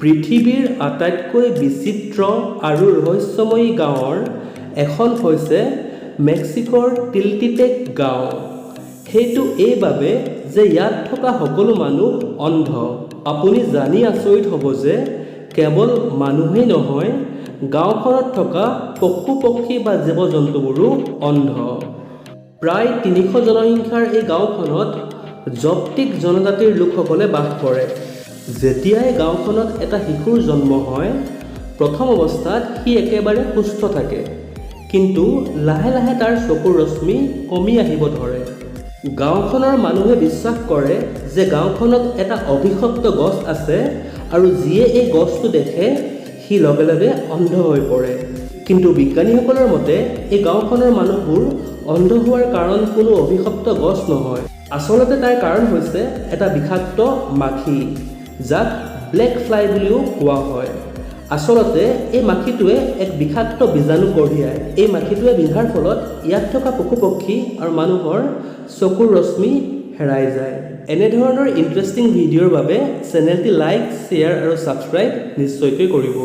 পৃথিৱীৰ আটাইতকৈ বিচিত্ৰ আৰু ৰহস্যময়ী গাঁৱৰ এখন হৈছে মেক্সিকোৰ টিলটিপেক গাঁও। সেইটো এইবাবে যে ইয়াত থকা সকলো মানুহ অন্ধ। আপুনি জানি আচৰিত হ'ব যে কেৱল মানুহেই নহয়, গাঁওখনত থকা পশু পক্ষী বা জীৱ জন্তুবোৰো অন্ধ। প্ৰায় ৩০০ জনসংখ্যাৰ এই গাঁওখনত জপ্তিক জনজাতিৰ লোকসকলে বাস কৰে। যেতিয়াই গাঁওখনত এটা শিশুৰ জন্ম হয়, প্ৰথম অৱস্থাত সি একেবাৰে সুস্থ থাকে, কিন্তু লাহে লাহে তাৰ চকুৰ ৰশ্মি কমি আহিব ধৰে। গাঁওখনৰ মানুহে বিশ্বাস কৰে যে গাঁওখনত এটা অভিশপ্ত গছ আছে আৰু যিয়ে এই গছটো দেখে সি লগে লগে অন্ধ হৈ পৰে। কিন্তু বিজ্ঞানীসকলৰ মতে এই গাঁওখনৰ মানুহবোৰ অন্ধ হোৱাৰ কাৰণ কোনো অভিশপ্ত গছ নহয়। আচলতে তাৰ কাৰণ হৈছে এটা বিষাক্ত মাখি, যাক ব্লেক ফ্লাই বুলিও কোৱা হয়। আচলতে এই মাখিটোৱে এক বিষাক্ত বীজাণু কঢ়িয়ায়। এই মাখিটোৱে বিন্ধাৰ ফলত ইয়াত থকা পশু পক্ষী আৰু মানুহৰ চকুৰ ৰশ্মি হেৰাই যায়। এনেধৰণৰ ইণ্টাৰেষ্টিং ভিডিঅ'ৰ বাবে চেনেলটি লাইক, শ্বেয়াৰ আৰু ছাবস্ক্ৰাইব নিশ্চয়কৈ কৰিব।